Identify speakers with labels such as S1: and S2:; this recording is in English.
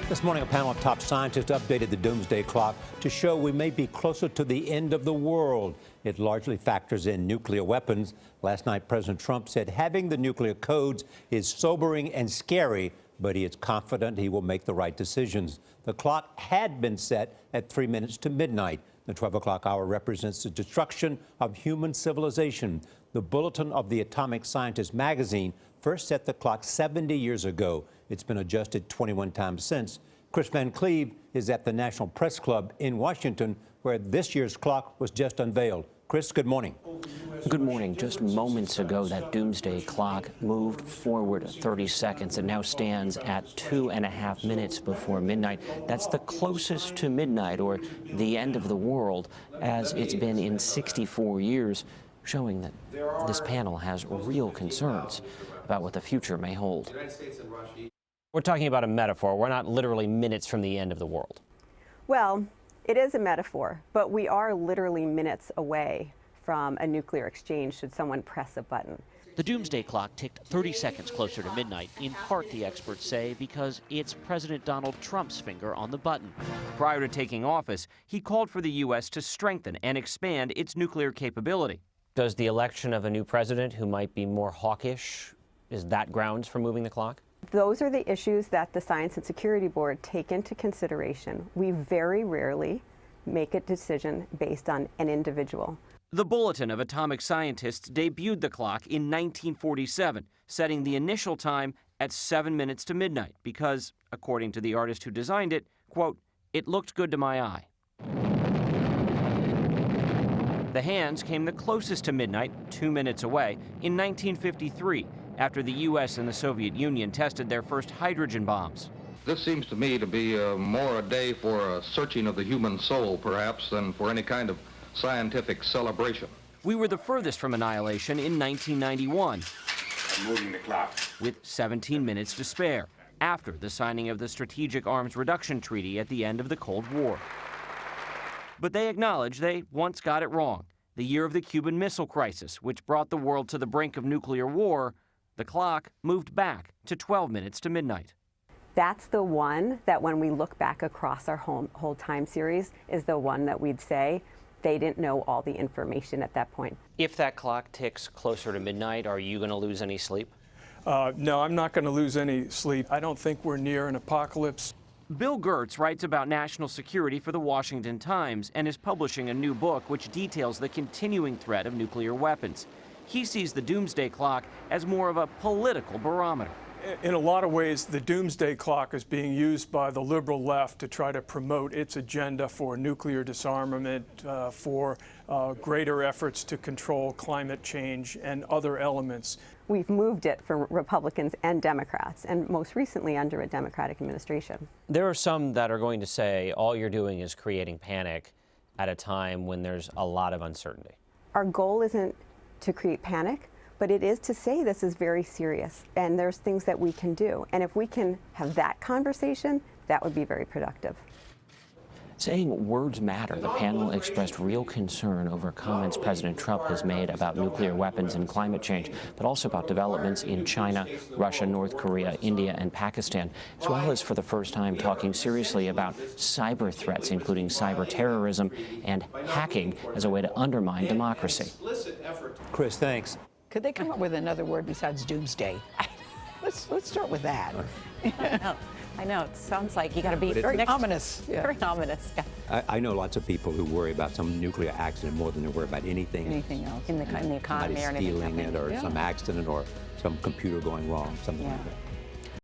S1: This morning, a panel of top scientists updated the Doomsday Clock to show we may be closer to the end of the world. It largely factors in nuclear weapons. Last night, President Trump said having the nuclear codes is sobering and scary, but he is confident he will make the right decisions. The clock had been set at 3 minutes to midnight. The 12 o'clock hour represents the destruction of human civilization. The Bulletin of the Atomic Scientist magazine first set the clock 70 years ago. It's been adjusted 21 times since. Kris Van Cleave is at the National Press Club in Washington, where this year's clock was just unveiled. Kris, good morning.
S2: Good morning. Just moments ago, that Doomsday Clock moved forward 30 seconds. It now stands at 2.5 minutes before midnight. That's the closest to midnight, or the end of the world, as it's been in 64 years, showing that this panel has real concerns about what the future may hold. We're talking about a metaphor. We're not literally minutes from the end of the world.
S3: Well, it is a metaphor, but we are literally minutes away from a nuclear exchange should someone press a button.
S2: The Doomsday Clock ticked 30 seconds closer to midnight, in part, the experts say, because it's President Donald Trump's finger on the button. Prior to taking office, he called for the U.S. to strengthen and expand its nuclear capability. Does the election of a new president who might be more hawkish, is that grounds for moving the clock?
S3: Those are the issues that the Science and Security Board take into consideration. We very rarely make a decision based on an individual.
S2: The Bulletin of Atomic Scientists debuted the clock in 1947, setting the initial time at 7 minutes to midnight because, according to the artist who designed it, quote, "It looked good to my eye." The hands came the closest to midnight, 2 minutes away, in 1953, after the U.S. and the Soviet Union tested their first hydrogen bombs.
S4: This seems to me to be more a day for a searching of the human soul, perhaps, than for any kind of scientific celebration.
S2: We were the furthest from annihilation in 1991.
S5: I'm moving the clock.
S2: With 17 minutes to spare, after the signing of the Strategic Arms Reduction Treaty at the end of the Cold War. But they acknowledge they once got it wrong. The year of the Cuban Missile Crisis, which brought the world to the brink of nuclear war, the clock moved back to 12 minutes to midnight.
S3: That's the one that when we look back across our whole time series is the one that we'd say they didn't know all the information at that point.
S2: If that clock ticks closer to midnight, are you going to lose any sleep?
S6: No, I'm not going to lose any sleep. I don't think we're near an apocalypse.
S2: Bill Gertz writes about national security for the Washington Times and is publishing a new book which details the continuing threat of nuclear weapons. He sees the Doomsday Clock as more of a political barometer.
S6: In a lot of ways, the Doomsday Clock is being used by the liberal left to try to promote its agenda for nuclear disarmament, for greater efforts to control climate change and other elements.
S3: We've moved it for Republicans and Democrats, and most recently under a Democratic administration.
S2: There are some that are going to say all you're doing is creating panic at a time when there's a lot of uncertainty.
S3: Our goal isn't to create panic, but it is to say this is very serious and there's things that we can do. And if we can have that conversation, that would be very productive.
S2: Saying words matter, the panel expressed real concern over comments President Trump has made about nuclear weapons and climate change, but also about developments in China, Russia, North Korea, India, and Pakistan, as well as for the first time talking seriously about cyber threats, including cyber terrorism and hacking as a way to undermine democracy.
S1: Kris, thanks.
S7: Could they come up with another word besides doomsday? Let's start with that.
S8: I know. It sounds like you got to be
S7: Very ominous. Yeah.
S8: Very ominous. Yeah.
S1: I know lots of people who worry about some nuclear accident more than they worry about anything
S8: else in the economy or anything.
S1: Stealing it or some accident or some computer going wrong, something like that.